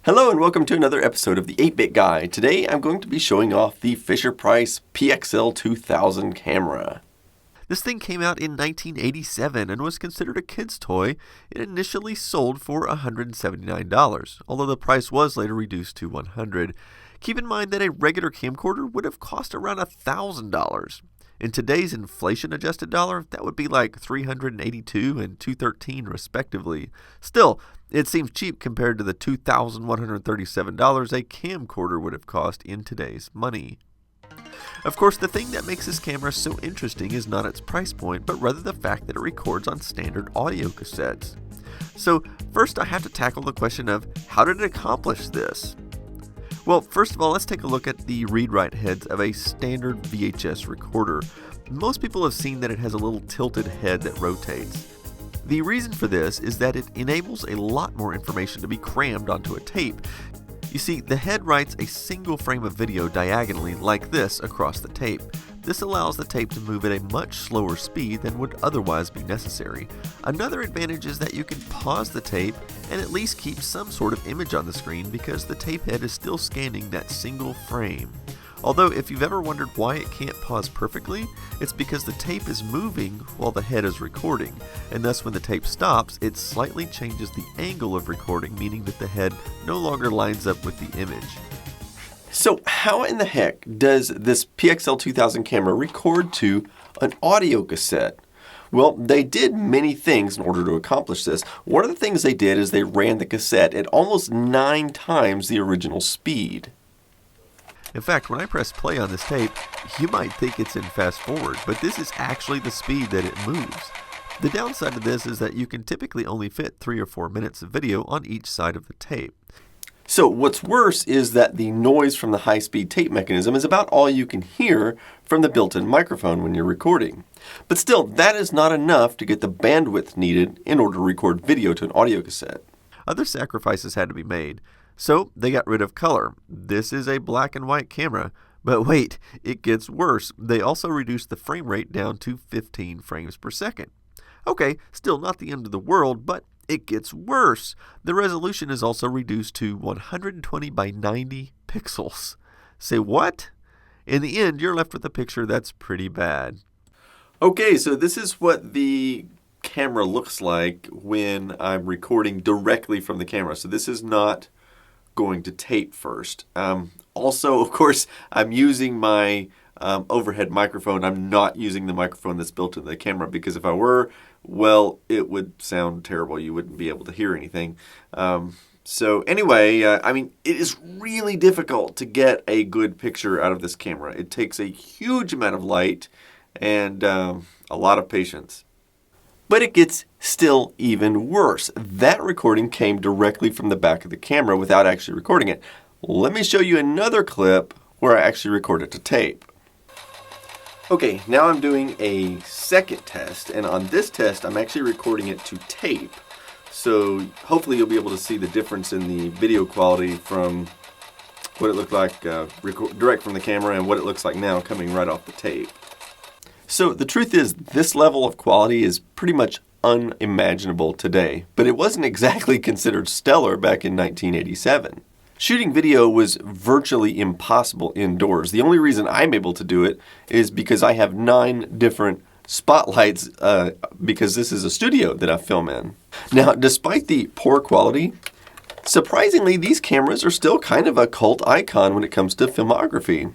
Hello and welcome to another episode of the 8-Bit Guy. Today I'm going to be showing off the Fisher Price PXL-2000 camera. This thing came out in 1987 and was considered a kid's toy. It initially sold for $179, although the price was later reduced to $100. Keep in mind that a regular camcorder would have cost around $1,000. In today's inflation-adjusted dollar, that would be like $382 and $213 respectively. Still, it seems cheap compared to the $2,137 a camcorder would have cost in today's money. Of course, the thing that makes this camera so interesting is not its price point, but rather the fact that it records on standard audio cassettes. So, first I have to tackle the question of how did it accomplish this? Well, first of all, let's take a look at the read-write heads of a standard VHS recorder. Most people have seen that it has a little tilted head that rotates. The reason for this is that it enables a lot more information to be crammed onto a tape. You see, the head writes a single frame of video diagonally like this across the tape. This allows the tape to move at a much slower speed than would otherwise be necessary. Another advantage is that you can pause the tape and at least keep some sort of image on the screen because the tape head is still scanning that single frame. Although if you've ever wondered why it can't pause perfectly, it's because the tape is moving while the head is recording, and thus when the tape stops, it slightly changes the angle of recording, meaning that the head no longer lines up with the image. So how in the heck does this PXL-2000 camera record to an audio cassette? Well, they did many things in order to accomplish this. One of the things they did is they ran the cassette at almost 9 times the original speed. In fact, when I press play on this tape, you might think it's in fast forward, but this is actually the speed that it moves. The downside of this is that you can typically only fit 3 or 4 minutes of video on each side of the tape. So what's worse is that the noise from the high-speed tape mechanism is about all you can hear from the built-in microphone when you're recording. But still, that is not enough to get the bandwidth needed in order to record video to an audio cassette. Other sacrifices had to be made. So they got rid of color. This is a black and white camera. But wait, it gets worse. They also reduced the frame rate down to 15 frames per second. Okay, still not the end of the world, but it gets worse. The resolution is also reduced to 120 by 90 pixels. Say what? In the end, you're left with a picture that's pretty bad. Okay, so this is what the camera looks like when I'm recording directly from the camera. So this is not going to tape first. Also, of course, I'm using my overhead microphone. I'm not using the microphone that's built into the camera because if I were, well, it would sound terrible. You wouldn't be able to hear anything. So anyway, I mean, it is really difficult to get a good picture out of this camera. It takes a huge amount of light and a lot of patience. But it gets still even worse. That recording came directly from the back of the camera without actually recording it. Let me show you another clip where I actually record it to tape. Okay, now I'm doing a second test, and on this test I'm actually recording it to tape. So hopefully you'll be able to see the difference in the video quality from what it looked like direct from the camera and what it looks like now coming right off the tape. So the truth is, this level of quality is pretty much unimaginable today, but it wasn't exactly considered stellar back in 1987. Shooting video was virtually impossible indoors. The only reason I'm able to do it is because I have 9 different spotlights because this is a studio that I film in. Now, despite the poor quality, surprisingly, these cameras are still kind of a cult icon when it comes to filmography.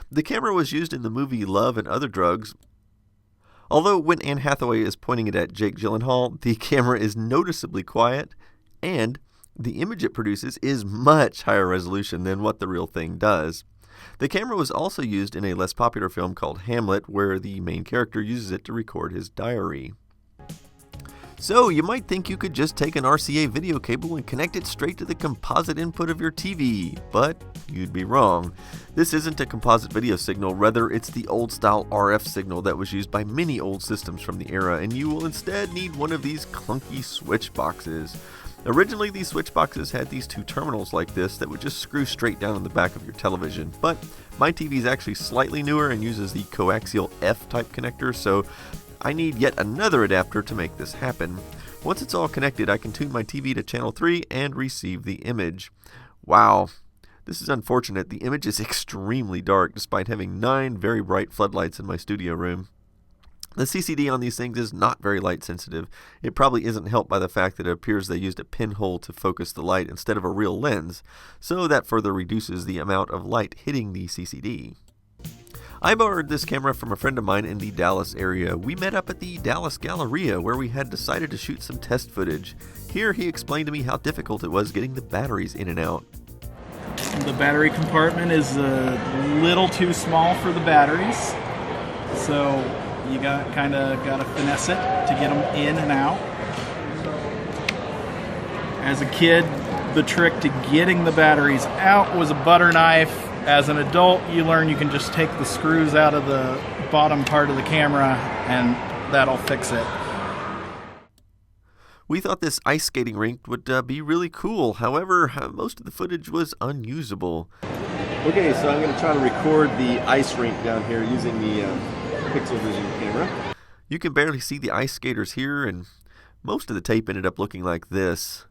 The camera was used in the movie Love and Other Drugs. Although when Anne Hathaway is pointing it at Jake Gyllenhaal, the camera is noticeably quiet, and the image it produces is much higher resolution than what the real thing does. The camera was also used in a less popular film called Hamlet, where the main character uses it to record his diary. So you might think you could just take an RCA video cable and connect it straight to the composite input of your TV, but you'd be wrong. This isn't a composite video signal, rather it's the old-style RF signal that was used by many old systems from the era, and you will instead need one of these clunky switch boxes. Originally, these switch boxes had these 2 terminals like this that would just screw straight down on the back of your television, but my TV is actually slightly newer and uses the coaxial F-type connector, so I need yet another adapter to make this happen. Once it's all connected, I can tune my TV to channel 3 and receive the image. Wow. This is unfortunate. The image is extremely dark despite having 9 very bright floodlights in my studio room. The CCD on these things is not very light sensitive. It probably isn't helped by the fact that it appears they used a pinhole to focus the light instead of a real lens, so that further reduces the amount of light hitting the CCD. I borrowed this camera from a friend of mine in the Dallas area. We met up at the Dallas Galleria where we had decided to shoot some test footage. Here he explained to me how difficult it was getting the batteries in and out. The battery compartment is a little too small for the batteries, so you got to finesse it to get them in and out. As a kid, the trick to getting the batteries out was a butter knife. As an adult, you learn you can just take the screws out of the bottom part of the camera and that'll fix it. We thought this ice skating rink would be really cool. However, most of the footage was unusable. Okay, so I'm going to try to record the ice rink down here using the Pixel Vision camera. You can barely see the ice skaters here, and most of the tape ended up looking like this.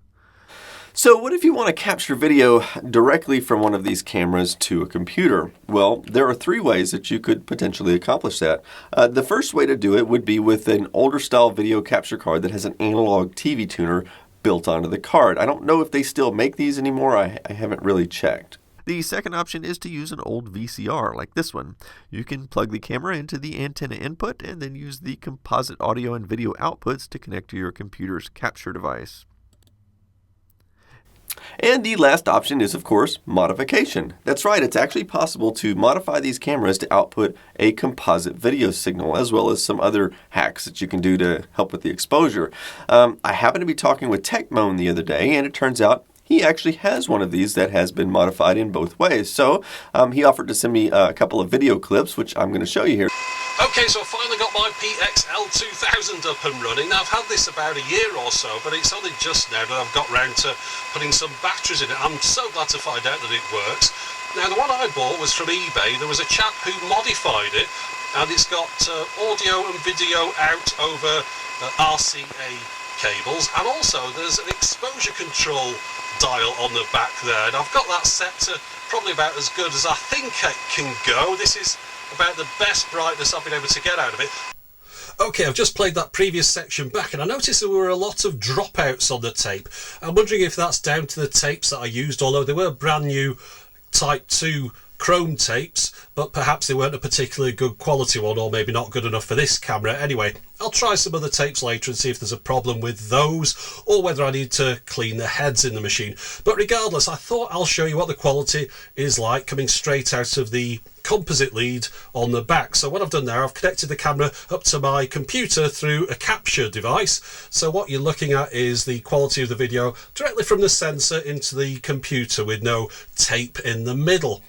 So what if you want to capture video directly from one of these cameras to a computer? Well, there are 3 ways that you could potentially accomplish that. The first way to do it would be with an older style video capture card that has an analog TV tuner built onto the card. I don't know if they still make these anymore. I haven't really checked. The second option is to use an old VCR like this one. You can plug the camera into the antenna input and then use the composite audio and video outputs to connect to your computer's capture device. And the last option is, of course, modification. That's right, it's actually possible to modify these cameras to output a composite video signal, as well as some other hacks that you can do to help with the exposure. I happened to be talking with TechMoan the other day, and it turns out he actually has one of these that has been modified in both ways. So he offered to send me a couple of video clips, which I'm going to show you here. Okay, so I finally got my PXL-2000 up and running. Now, I've had this about a year or so, but it's only just now that I've got round to putting some batteries in it. I'm so glad to find out that it works. Now, the one I bought was from eBay. There was a chap who modified it, and it's got audio and video out over RCA cables, and also there's an exposure control dial on the back there, and I've got that set to probably about as good as I think it can go. This is about the best brightness I've been able to get out of it. Okay, I've just played that previous section back and I noticed there were a lot of dropouts on the tape. I'm wondering if that's down to the tapes that I used, although they were brand new Type 2 chrome tapes, but perhaps they weren't a particularly good quality one, or maybe not good enough for this camera. Anyway, I'll try some other tapes later and see if there's a problem with those, or whether I need to clean the heads in the machine. But regardless, I thought I'll show you what the quality is like coming straight out of the composite lead on the back. So what I've done there, I've connected the camera up to my computer through a capture device. So what you're looking at is the quality of the video directly from the sensor into the computer with no tape in the middle.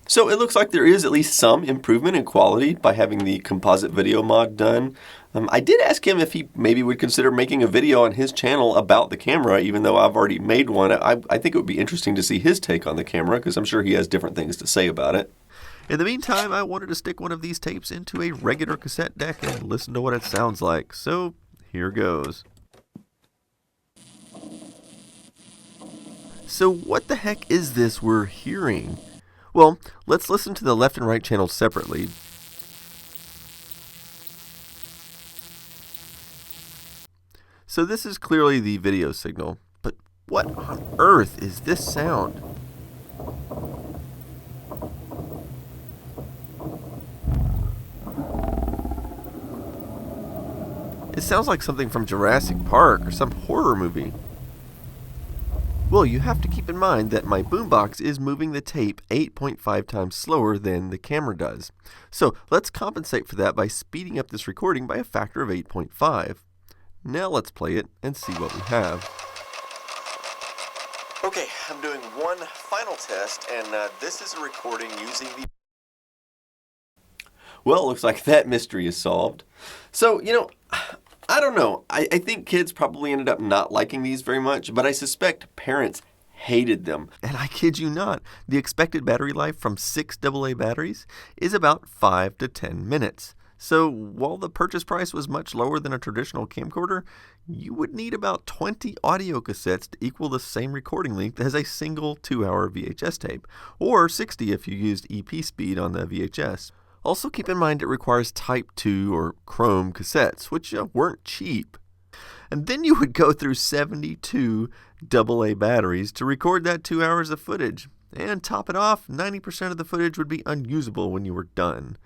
So it looks like there is at least some improvement in quality by having the composite video mod done. I did ask him if he maybe would consider making a video on his channel about the camera, even though I've already made one. I think it would be interesting to see his take on the camera, because I'm sure he has different things to say about it. In the meantime, I wanted to stick one of these tapes into a regular cassette deck and listen to what it sounds like. So here goes. So what the heck is this we're hearing? Well, let's listen to the left and right channels separately. So this is clearly the video signal, but what on earth is this sound? It sounds like something from Jurassic Park or some horror movie. Well, you have to keep in mind that my boombox is moving the tape 8.5 times slower than the camera does. So let's compensate for that by speeding up this recording by a factor of 8.5. Now let's play it and see what we have. Okay, I'm doing one final test, and this is a recording using the... Well, it looks like that mystery is solved. So, I don't know. I think kids probably ended up not liking these very much, but I suspect parents hated them. And I kid you not, the expected battery life from 6 AA batteries is about 5 to 10 minutes. So while the purchase price was much lower than a traditional camcorder, you would need about 20 audio cassettes to equal the same recording length as a single 2-hour VHS tape, or 60 if you used EP speed on the VHS. Also keep in mind it requires Type 2 or Chrome cassettes, which weren't cheap. And then you would go through 72 AA batteries to record that 2 hours of footage. And top it off, 90% of the footage would be unusable when you were done.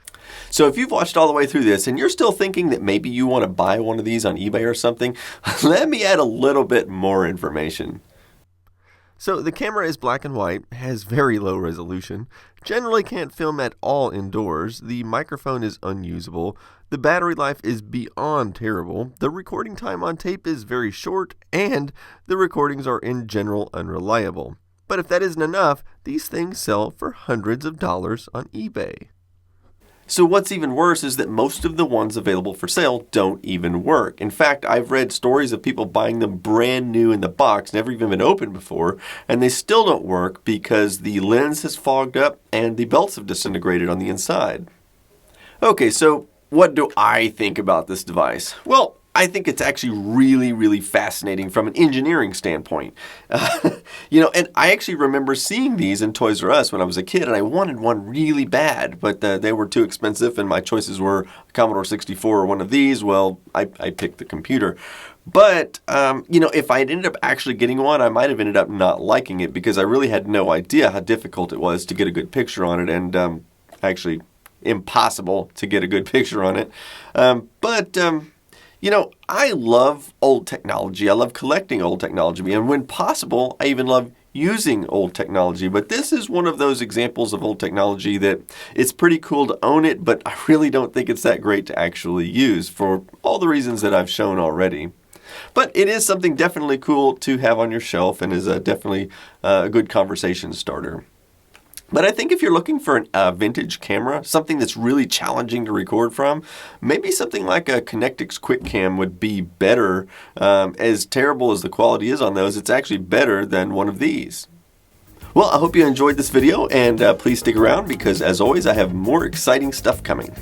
So if you've watched all the way through this and you're still thinking that maybe you want to buy one of these on eBay or something, let me add a little bit more information. So the camera is black and white, has very low resolution, generally can't film at all indoors, the microphone is unusable, the battery life is beyond terrible, the recording time on tape is very short, and the recordings are in general unreliable. But if that isn't enough, these things sell for hundreds of dollars on eBay. So what's even worse is that most of the ones available for sale don't even work. In fact, I've read stories of people buying them brand new in the box, never even been opened before, and they still don't work because the lens has fogged up and the belts have disintegrated on the inside. Okay, so what do I think about this device? Well, I think it's actually really, really fascinating from an engineering standpoint. And I actually remember seeing these in Toys R Us when I was a kid, and I wanted one really bad, but they were too expensive, and my choices were a Commodore 64 or one of these. Well, I picked the computer. But, if I had ended up actually getting one, I might have ended up not liking it because I really had no idea how difficult it was to get a good picture on it, and actually impossible to get a good picture on it. I love old technology. I love collecting old technology. And when possible, I even love using old technology. But this is one of those examples of old technology that it's pretty cool to own it, but I really don't think it's that great to actually use for all the reasons that I've shown already. But it is something definitely cool to have on your shelf and is definitely a good conversation starter. But I think if you're looking for a vintage camera, something that's really challenging to record from, maybe something like a Connectix QuickCam would be better. As terrible as the quality is on those, it's actually better than one of these. Well, I hope you enjoyed this video, and please stick around because, as always, I have more exciting stuff coming.